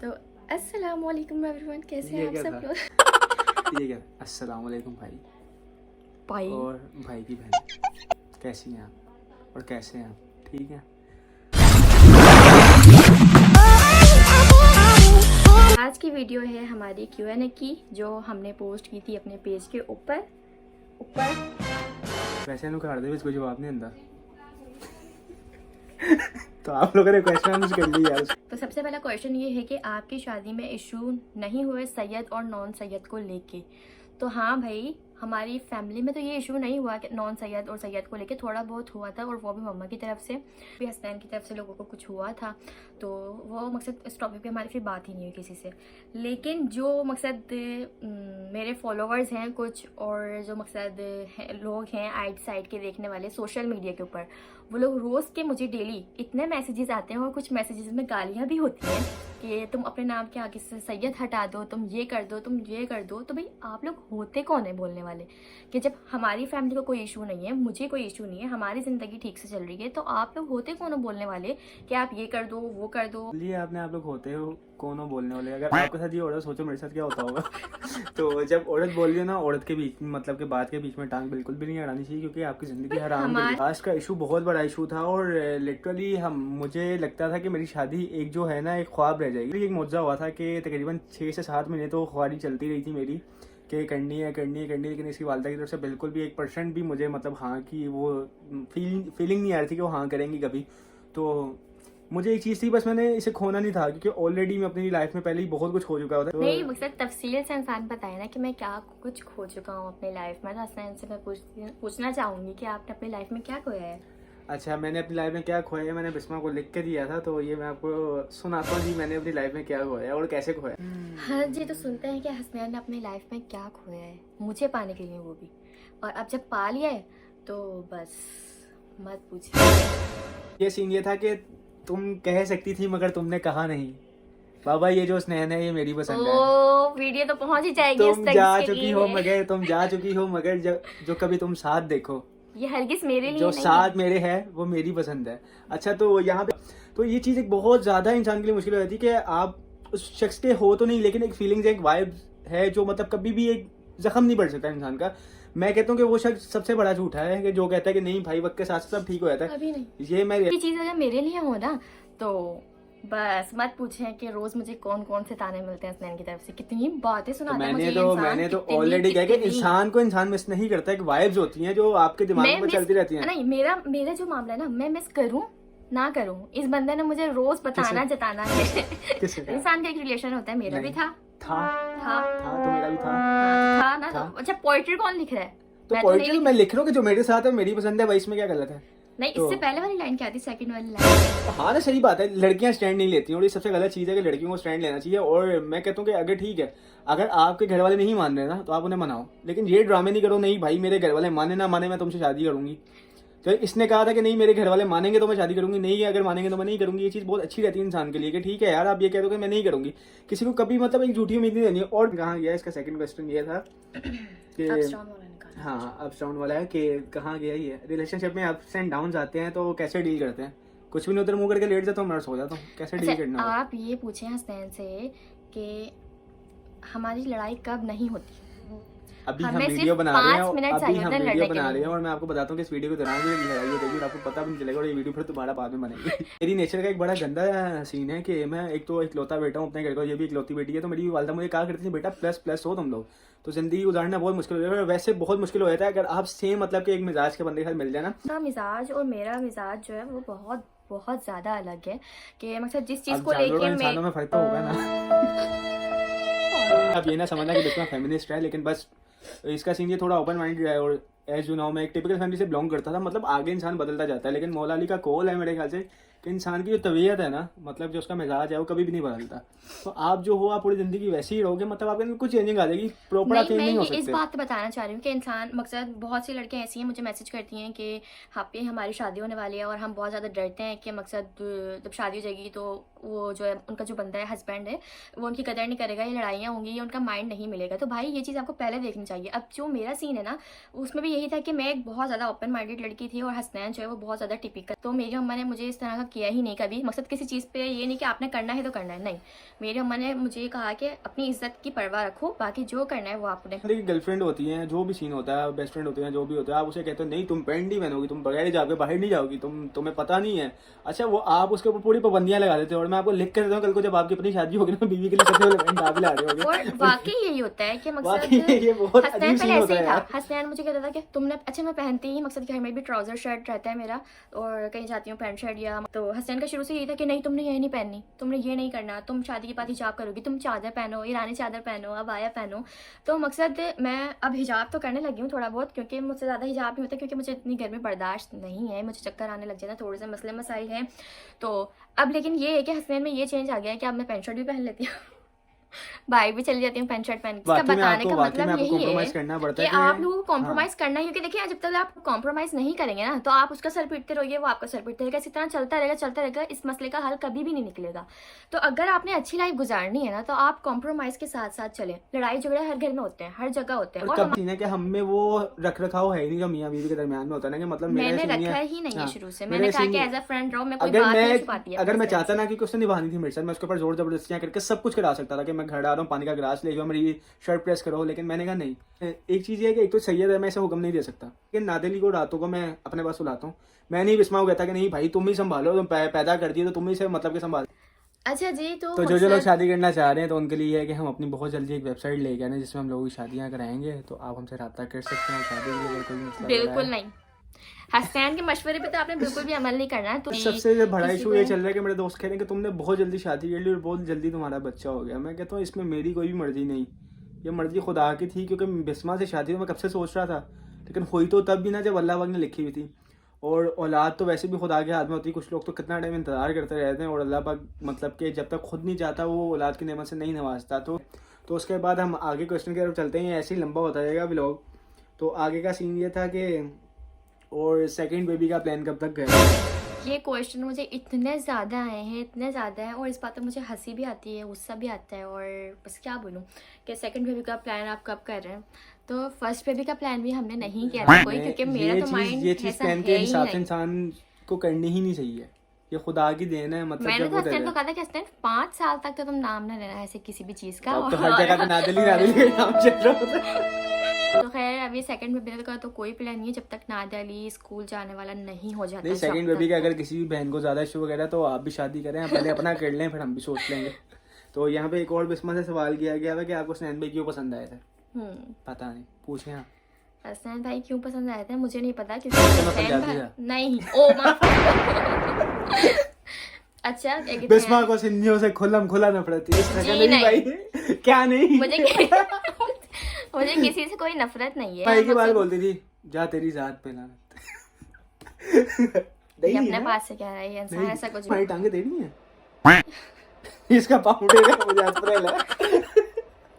तो अस्सलाम वालेकुम एवरीवन, कैसे हैं आप सब लोग? ये क्या अस्सलाम वालेकुम भाई और भाई की बहन, कैसी हैं आप और कैसे हैं आप? ठीक है। आज की वीडियो है हमारी Q&A की, जो हमने पोस्ट की थी अपने पेज के ऊपर। वैसे इनको कर दे, कोई जवाब नहीं आता तो आप लोगों ने क्वेश्चन आंसर कर लिया यार। तो सबसे पहला क्वेश्चन ये है कि आपकी शादी में इशू नहीं हुए सैयद और नॉन सैयद को लेके? तो हाँ भाई, हमारी फैमिली में तो ये इशू नहीं हुआ कि नॉन सैयद और सैयद को लेके, थोड़ा बहुत हुआ था और वो भी मम्मा की तरफ से, भी हसनैन की तरफ से लोगों को कुछ हुआ था। तो वो मकसद इस टॉपिक पे हमारी फिर बात ही नहीं हुई किसी से। लेकिन जो मकसद मेरे फॉलोवर्स हैं कुछ, और जो मकसद लोग हैं आइट साइड के देखने वाले सोशल मीडिया के ऊपर, वो लोग रोज़ के मुझे डेली इतने मैसेजेस आते हैं, और कुछ मैसेजेस में गालियाँ भी होती हैं कि तुम अपने नाम के आगे से सैयद हटा दो, तुम ये कर दो, तुम ये कर दो। तो भाई आप लोग होते कौन है बोलने वाले? कि जब हमारी फैमिली को कोई इशू नहीं है, मुझे कोई इशू नहीं है, हमारी ज़िंदगी ठीक से चल रही है, तो आप लोग होते कौन हो बोलने वाले कि आप ये कर दो वो कर दो? लिए आपने आप लोग होते हो कौन हो बोलने वाले? अगर आपके साथ ये औरत, सोचो मेरे साथ क्या होता होगा तो जब औरत बोल रही है ना, औरत के बीच मतलब के बात के बीच में टांग बिल्कुल भी नहीं अड़ानी चाहिए, क्योंकि आपकी जिंदगी हराम है। आज का इशू बहुत बड़ा इशू था, और लिटरली मुझे लगता था कि मेरी शादी एक जो है ना एक ख्वाब रह जाएगी। एक मुआवजा हुआ था कि तकरीबन 6 से 7 महीने तो ख्वारी चलती रही थी मेरी कि करनी है, लेकिन इसकी वालिदा की तरफ से बिल्कुल भी 1% भी मुझे मतलब हाँ की वो फीलिंग नहीं आ रही थी कि वो हाँ करेंगी कभी। तो मुझे एक चीज़ थी, बस मैंने इसे खोना नहीं था, क्योंकि ऑलरेडी मैं अपनी लाइफ में पहले ही बहुत कुछ खो चुका होता। नहीं, मकसद तफसील से इंसान बताए ना कि मैं क्या कुछ खो चुका हूँ अपनी लाइफ में। हसनैन से मैं पूछना चाहूँगी कि आपने अपनी लाइफ में क्या खोया है? अच्छा, मैंने अपनी लाइफ में क्या खोया है, मैंने बिस्मा को लिख के दिया था, तो ये मैं आपको सुनाता हूँ जी, मैंने अपनी लाइफ में क्या खोया है और कैसे खोया। हाँ जी, तो सुनते हैं कि हसनैन ने अपनी लाइफ में क्या खोया है, मुझे पाने के लिए वो भी। और अब जब पा लिया है तो बस मत पूछिए। ये सीन ये था कि तुम कह सकती थी मगर तुमने कहा नहीं। बाबा ये जो स्नेहन है ये मेरी पसंद है। वीडियो तो पहुंच ही जाएगी। तुम जा चुकी हो मगर जो कभी तुम साथ देखो, ये हरगिज मेरे लिए जो नहीं साथ है। मेरे है वो मेरी पसंद है। अच्छा, तो यहाँ पे तो ये चीज एक बहुत ज्यादा इंसान के लिए मुश्किल हो जाती है कि आप उस शख्स के हो तो नहीं, लेकिन एक फीलिंग्स, एक वाइब है जो मतलब कभी भी एक जख्म नहीं बढ़ सकता इंसान का। मैं कहता हूँ कि वो शख्स सबसे बड़ा झूठा है कि जो कहता है कि नहीं भाई वक्त के साथ सब ठीक हो जाता है। अभी नहीं। ये मैं चीज अगर मेरे लिए हो ना, तो बस मत पूछें कि रोज मुझे कौन कौन से ताने मिलते हैं हसनैन की तरफ से, कितनी बातें सुनाता है मुझे ये इंसान। मैंने तो ऑलरेडी कहा कि इंसान को इंसान मिस नहीं करता, एक वाइब्स होती हैं जो आपके दिमाग में चलती रहती हैं। नहीं, मेरा जो मामला है ना, मैं मिस करूं ना करूं, इस बंदे ने मुझे रोज बताना जताना है। इंसान का एक रिलेशन होता है, मेरा भी था तो मेरा भी था ना। अच्छा, पोएट्री कौन लिख रहा है? तो पोएट्री मैं लिख रहा हूँ कि जो मेरे साथ है मेरी पसंद है भाई, इसमें क्या गलत है? नहीं, इससे पहले वाली लाइन क्या थी? सेकंड वाली लाइन। हाँ ना, सही बात है, लड़कियां स्टैंड नहीं लेती हैं, और ये सबसे गलत चीज़ है कि लड़कियों को स्टैंड लेना चाहिए। और मैं कहता हूँ कि अगर ठीक है, अगर आपके घर वाले नहीं मान रहे ना, तो आप उन्हें मनाओ, लेकिन ये ड्रामे नहीं करो, नहीं भाई मेरे घर वाले माने ना माने मैं तुमसे शादी करूंगी। तो इसने कहा था कि नहीं मेरे घर वाले मानेंगे तो मैं शादी करूंगी, नहीं अगर मानेंगे तो मैं नहीं करूंगी। ये चीज़ बहुत अच्छी रहती है इंसान के लिए कि ठीक है यार, आप ये कह दो कि मैं नहीं करूंगी, किसी को कभी मतलब एक झूठी उम्मीद नहीं देनी। और कहाँ गया इसका सेकंड क्वेश्चन ये था कि हाँ, अप्स डाउन वाला है कि कहाँ गया ये रिलेशनशिप में अप्स एंड डाउन आते हैं तो कैसे डील करते हैं? कुछ भी नहीं, उधर मुंह करके लेट जाता हूँ, मैं सो जाता हूँ, कैसे डील करना? आप ये पूछें हसनैन से कि हमारी लड़ाई कब नहीं होती। अभी हम वीडियो बना रहे हैं और मैं आपको बताता हूँ कि इस वीडियो के दौरान भी लड़ाई हो जाएगी और आपको पता भी नहीं चलेगा, और ये वीडियो फिर दोबारा बाद में बनेगी। मेरी नेचर का एक बड़ा गंदा सीन है कि मैं एक तो इकलौता बेटा हूँ अपने घर का, ये भी इकलौती बेटी है। तो मेरी वालिदा मुझे कहा करती थी बेटा प्लस हो तुम लोग, तो जिंदगी गुजारना बहुत मुश्किल हो जाएगा। वैसे बहुत मुश्किल हो जाता है अगर आप सेम मतलब कि एक मिजाज के बंदे के साथ मिल जाए ना। मिजाज और मेरा मिजाज जो है वो बहुत बहुत ज्यादा अलग है कि मतलब जिस चीज को लेके इंसानों में फर्क तो होगा ना। अब ये ना समझना कि बिल्कुल फेमिनिस्ट है, लेकिन बस इसका सीन ये थोड़ा ओपन माइंडेड है। और एज यू नो मैं एक टिपिकल फैमिली से बिलोंग करता था, मतलब आगे इंसान बदलता जाता है, लेकिन मौला अली का कॉल है मेरे ख्याल से कि इंसान की जो तबीयत है ना, मतलब जो उसका मिजाज है वो कभी भी नहीं बदलता। तो आप जो हो आप पूरी जिंदगी वैसे ही रहोगे, मतलब आपके अंदर कुछ चेंजिंग आ जाएगी, प्रॉपर चेंज नहीं हो सकते। इस बात पे बताना चाह रही हूँ कि इंसान मकसद बहुत सी लड़कियां ऐसी हैं मुझे मैसेज करती हैं कि हाँ पे हमारी शादी होने वाली है, और हम बहुत ज़्यादा डरते हैं कि मकसद जब शादी हो जाएगी तो वो जो है उनका जो बंदा है हस्बैंड है वो उनकी कदर नहीं करेगा, ये लड़ाइयाँ होंगी, ये उनका माइंड नहीं मिलेगा। तो भाई ये चीज़ आपको पहले देखनी चाहिए। अब जो मेरा सीन है ना, उसमें भी यही था कि मैं एक बहुत ज़्यादा ओपन माइंडेड लड़की थी और हसनैन जो है वो बहुत ज़्यादा टिपिकल। तो मेरी अम्मा ने मुझे इस तरह का किया ही नहीं कभी। मकसद किसी चीज़ पे ये नहीं कि आपने करना है तो करना है, नहीं। मेरी अम्मा ने मुझे ये कहा कि अपनी इज्जत की परवाह रखो, बाकी जो करना है वो आपने। देखिए गर्लफ्रेंड होती है, जो भी सीन होता है, बेस्ट फ्रेंड होती है, जो भी होता है, आप उसे कहते हो नहीं तुम पैंट नहीं पहनोगी, तुम बगैर हिजाब के बाहर नहीं जाओगी, तुम्हें पता नहीं है। अच्छा वो आप उसके ऊपर पूरी पाबंदियां लगा देते हो, और मैं आपको लिख कर देता हूँ कल को जब आपकी अपनी शादी होगी ना, बीवी के लिए सबसे पहले पैंट आप ला रहे होगे। और वाकई यही होता है कि मकसद ये बहुत हसनैन अजीब पहले सीन ऐसे होता ही है था। यार। हसनैन मुझे कहता था कि तुमने, अच्छा मैं पहनती ही मकसद घर में भी ट्राउजर शर्ट रहता है मेरा, और कहीं जाती हूँ पैंट शर्ट या, तो हसनैन का शुरू से यही था कि नहीं तुमने ये नहीं पहननी, तुमने ये नहीं करना, तुम शादी के बाद हिजाब करोगी, तुम चादर पहनो, ईरानी चादर पहनो, अबाया पहनो। तो मकसद मैं अब हिजाब तो करने लगी हूँ थोड़ा बहुत, क्योंकि मुझसे ज़्यादा हिजाब नहीं होता, क्योंकि मुझे इतनी गर्मी बर्दाश्त नहीं है, मुझे चक्कर आने लग जाता है, थोड़े से मसले मसाइल हैं। तो अब लेकिन ये है कि हसनैन में ये चेंज आ गया है कि अब मैं पैंट शर्ट भी पहन लेती हूँ बाहर भी चली जाती हूँ पैंट शर्ट पहन के। इसका बताने का मतलब यही है कि आप लोगों को कॉम्प्रोमाइज करना है, क्योंकि देखिए जब तक आप कॉम्प्रोमाइज नहीं करेंगे ना, तो आप उसका सर पीटते रहोगे, वो आपका सर पीटते रहेगा, इसी तरह चलता रहेगा, इस मसले का हल कभी भी नहीं निकलेगा। तो अगर आपने अच्छी लाइफ गुजारनी है ना, तो आप कॉम्प्रोमाइज के साथ साथ चले। लड़ाई झगड़े हर घर में होते हैं, हर जगह होते हैं, और कि हम में वो रख रखाव है नहीं जो मियां बीवी के दरमियान में होता है ना, कि मतलब मैंने रखा ही नहीं है शुरू से। मैंने कहा कि एज अ फ्रेंड रहो, मैं कोई बात नहीं छुपाती है। अगर मैं चाहता ना कि उसने निभानी थी मेरे साथ, मैं उसके ऊपर जोर जबरदस्तियां करके सब कुछ करा सकता था कि मैं घर आ रहा हूँ, पानी का गिलास ले जाओ, मेरी शर्ट प्रेस करो, लेकिन मैंने कहा नहीं। एक चीज ये है कि एक तो सैयद है, मैं इसे हुक्म नहीं दे सकता कि नादिली को रातों को मैं अपने पास सुलाता हूँ। मैं नहीं बिस्मा को कहता कि नहीं भाई तुम ही संभालो, तुम पैदा कर दिए तो तुम ही से मतलब के संभाल। अच्छा जी, तो जो लोग शादी करना चाह रहे हैं तो उनके लिए ये है कि हम अपनी बहुत जल्दी एक वेबसाइट लेके आए हैं जिसमें हम लोगों की शादियां कराएंगे, तो आप हमसे रब्ता कर सकते हैं शादी के लिए कोई मसला। बिल्कुल नहीं, हसनैन के मशवरे पे तो आपने बिल्कुल भी अमल नहीं करना है। तो सबसे बड़ा इशू ये चल रहा है कि मेरे दोस्त कह रहे हैं कि तुमने बहुत जल्दी शादी कर ली और बहुत जल्दी तुम्हारा बच्चा हो गया। मैं कहता हूँ इसमें मेरी कोई भी मर्जी नहीं, ये मर्जी खुदा की थी, क्योंकि बिस्मा से शादी मैं कब से सोच रहा था, लेकिन हुई तो तब भी ना जब अल्लाह पाक ने लिखी हुई थी। और औलाद तो वैसे भी खुदा के हाथ में होती है, कुछ लोग तो कितना टाइम इंतज़ार करते रहते हैं, और अल्लाह पाक मतलब कि जब तक खुद नहीं चाहता वो औलाद की नेमत से नहीं नवाजता। तो उसके बाद हम आगे क्वेश्चन की तरफ चलते हैं, ऐसे ही लंबा होता जाएगा व्लॉग। तो आगे का सीन ये था कि और सेकंड बेबी का प्लान कब तक गया? ये क्वेश्चन मुझे इतने ज़्यादा आए हैं, इतने ज़्यादा हैं, और इस बात पर मुझे हंसी भी आती है, गुस्सा भी आता है, और बस क्या बोलूँ कि सेकंड बेबी का प्लान आप कब कर रहे हैं। तो फर्स्ट बेबी का प्लान भी हमने नहीं किया था कोई, क्योंकि मेरा तो माइंड ये चीज़ प्लान के हिसाब से इंसान को करनी ही नहीं चाहिए, ये खुदा की देन है। मतलब मैंने तो हसनैन को कहा था कि हसनैन 5 साल तक तो तुम नाम ना लेना ऐसे किसी भी चीज़ का, तो हर जगह पे नादिली नाम चल रहा होता है। तो खैर अभी सेकंड बेबी का तो कोई प्लान नहीं है जब तक नादिली स्कूल जाने वाला नहीं हो जाता। नहीं, सेकंड बेबी का अगर किसी भी बहन को ज्यादा इशू वगैरह तो आप भी शादी करें, पहले अपना कर लें फिर हम भी सोच लेंगे। तो यहाँ पे एक और बिस्मा से सवाल किया गया था कि आपको हसनैन भाई क्यों पसंद आए थे? पता नहीं, पूछे आप। हसनैन भाई क्यों पसंद आए थे मुझे नहीं पता, क्योंकि नहीं ओ अच्छा बिस्मा को सिंधियों से खुलम खुला नफरत है। नहीं भाई, क्या नहीं, मुझे किसी से कोई नफरत नहीं है। भाई की बात बोलती थी जा तेरी जात पे लानत। अपने पास से कह रहा है इंसान ऐसा कुछ भाई टांगे देनी है इसका पाउडर मुझे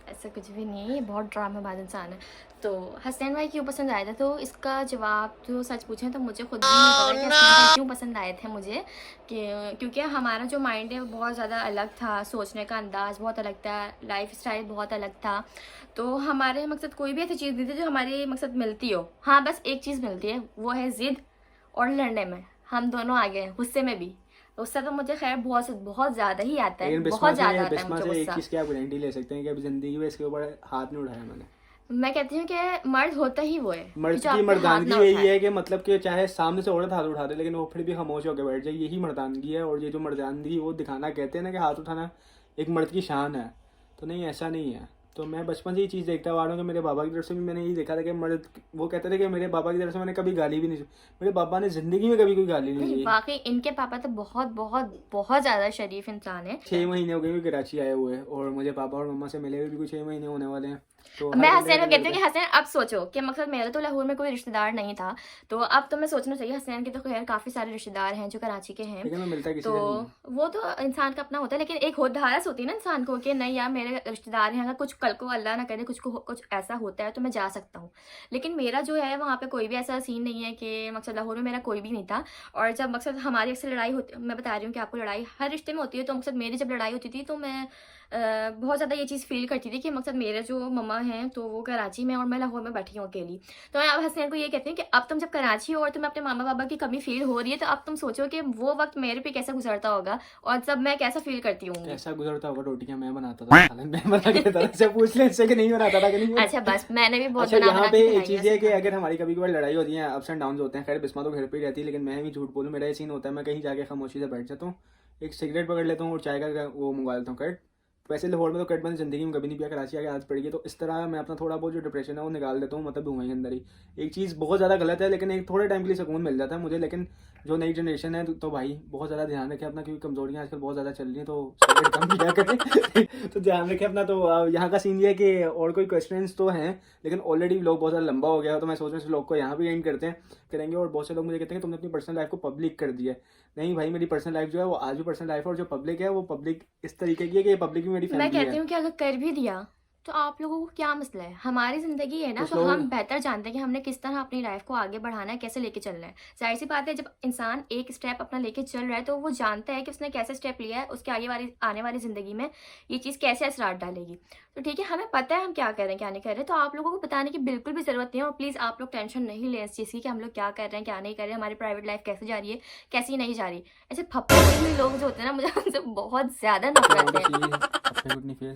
ऐसा कुछ भी नहीं है, बहुत ड्रामेबाज इंसान है। तो हसनैन भाई क्यों पसंद आए थे, तो इसका जवाब जो सच पूछें तो मुझे खुद भी नहीं पता कि हसनैन भाई क्यों पसंद आए थे मुझे, कि क्योंकि हमारा जो माइंड है वो बहुत ज़्यादा अलग था, सोचने का अंदाज़ बहुत अलग था, लाइफ स्टाइल बहुत अलग था। तो हमारे मकसद कोई भी ऐसी चीज़ नहीं थी जो हमारे मकसद मिलती हो। हाँ बस एक चीज़ मिलती है, वो है ज़िद और लड़ने में। हम दोनों आगे हैं, गुस्से में भी। उससे तो मुझे खैर बहुत ज़्यादा ही आता है, बहुत ज़्यादा आता है मुझे गुस्सा। इसकी आप गारंटी ले सकते हैं कि अभी जिंदगी में इसके ऊपर हाथ नहीं उठाया मैंने। मैं कहती हूँ कि मर्द होता ही वो है, मर्द की मर्दानगी यही है कि मतलब कि चाहे सामने से औरत हाथ उठा दे लेकिन वो फिर भी खामोश होकर बैठ जाए, यही मर्दानगी है। और ये जो मर्दानगी वो दिखाना कहते हैं ना कि हाथ उठाना एक मर्द की शान है, तो नहीं ऐसा नहीं है। तो मैं बचपन से ये चीज़ देखता आ रहा हूँ कि मेरे बाबा की तरफ से भी मैंने यही देखा था कि मर्द वो कहते थे कि मेरे पापा की तरफ से मैंने कभी गाली भी नहीं सुनी, मेरे पापा ने जिंदगी में कभी कोई गाली नहीं दी। वाकई इनके पापा तो बहुत बहुत बहुत ज़्यादा शरीफ इंसान है। 6 महीने हो गए कराची आए हुए और मुझे पापा और मम्मा से मिले हुए भी कुछ 6 महीने होने वाले हैं। तो मैं हसनैन को कहती हूँ कि हसनैन अब सोचो कि मकसद मेरा तो लाहौर में कोई रिश्तेदार नहीं था, तो अब तुम्हें सोचना चाहिए। हसनैन के तो खैर काफ़ी सारे रिश्तेदार हैं जो कराची के हैं, तो वो तो इंसान का अपना होता है, लेकिन एक धारस होती है ना इंसान को कि नहीं यार मेरे रिश्तेदार हैं, अगर कुछ कल को अल्लाह ना करे कुछ ऐसा होता है तो मैं जा सकता हूँ। लेकिन मेरा जो है वहाँ पे कोई भी ऐसा सीन नहीं है कि मकसद लाहौर में मेरा कोई भी नहीं था। और जब मकसद हमारी अक्सर लड़ाई होती, मैं बता रही हूँ कि आपको लड़ाई हर रिश्ते में होती है, तो मकसद मेरी जब लड़ाई होती थी तो मैं बहुत ज़्यादा ये चीज़ फील करती थी कि मकसद मेरे जो मम्मा मामा हैं तो वो कराची में और मैं लाहौर में बैठी हूँ अकेली। तो मैं अब हसनैन को ये कहती हूँ कि अब तुम जब कराची हो और तुम्हें अपने मामा पापा की कमी फील हो रही है, तो अब तुम सोचो कि वो वक्त मेरे पे कैसा गुजरता होगा और तब मैं कैसा फील करती हूँ। कैसा गुजरता होगा? रोटियां मैं बनाता था, सालन मैं बना के देता था। अच्छा पूछ ले इससे कि नहीं बनाता था कि नहीं? अच्छा बस, मैंने भी बहुत अच्छा बना यहाँ बना पे के एक खिलाई चीज़ है है कि सबको। अगर हमारी कभी कभार लड़ाई होती है, अप्स एंड डाउन होते हैं, खैर बिस्मा तो घर पे ही रहती है, लेकिन मैं भी झूठ बोलूँ, मेरा ये सीन होता है, मैं कहीं जाके खामोशी से बैठ जाता हूँ, एक सिगरेट पकड़ लेता हूँ और चाय का वो मंगवा लेता हूँ कट। वैसे लाहौर में तो कट मैंने ज़िंदगी में कभी नहीं पिया, कराची आके आदत पड़ गई, तो इस तरह मैं अपना थोड़ा बहुत जो डिप्रेशन है वो निकाल देता हूँ, मतलब धुआं के अंदर ही। एक चीज़ बहुत ज़्यादा गलत है, लेकिन एक थोड़े टाइम के लिए सुकून मिल जाता है मुझे। लेकिन जो नई जनरेशन है तो भाई बहुत ज़्यादा ध्यान रखें अपना, क्योंकि कमजोरियाँ आजकल बहुत ज़्यादा चल रही हैं, तो सिगरेट कम पिया करें। तो ध्यान रखें अपना। तो यहाँ का सीन ये है कि और कोई क्वेश्चन तो हैं, लेकिन ऑलरेडी व्लॉग बहुत ज़्यादा लंबा हो गया है, तो मैं सोच रहा हूँ इस व्लॉग को यहाँ भी एंड करेंगे। और बहुत से लोग मुझे कहते हैं कि तुमने अपनी पर्सनल लाइफ को पब्लिक कर दिया है। नहीं भाई, मेरी पर्सनल लाइफ जो है वो आज भी पर्सनल लाइफ है, और जो पब्लिक है वो पब्लिक इस तरीके की है कि ये पब्लिक भी मेरी मैं फैमिली कहती है। हूँ कि अगर कर भी दिया तो आप लोगों को क्या मसला है, हमारी ज़िंदगी है ना, कुछ तो लोग हम बेहतर जानते हैं कि हमने किस तरह अपनी लाइफ को आगे बढ़ाना है, कैसे लेके चलना है। जाहिर सी बात है, जब इंसान एक स्टेप अपना लेके चल रहा है तो वो जानता है कि उसने कैसे स्टेप लिया है, उसके आने वाली ज़िंदगी में ये चीज़ कैसे असरार डालेगी। तो ठीक है, हमें पता है हम क्या कर रहे हैं क्या नहीं कर रहे, तो आप लोगों को बताने की बिल्कुल भी ज़रूरत नहीं है। और प्लीज़ आप लोग टेंशन नहीं लें इस चीज़ की कि हम लोग क्या कर रहे हैं क्या नहीं कर रहे हैं, हमारी प्राइवेट लाइफ कैसे जा रही है कैसी नहीं जा रही। ऐसे फप्पे हुए लोग जो होते हैं ना, मुझे उनसे बहुत ज़्यादा नफरत है।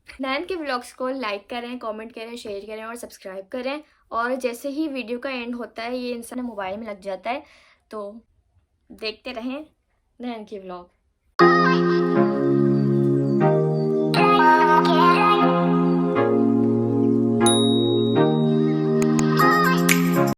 नैन के व्लॉग्स को लाइक करें, कमेंट करें, शेयर करें और सब्सक्राइब करें। और जैसे ही वीडियो का एंड होता है, ये इंसान मोबाइल में लग जाता है, तो देखते रहें नैन के व्लॉग।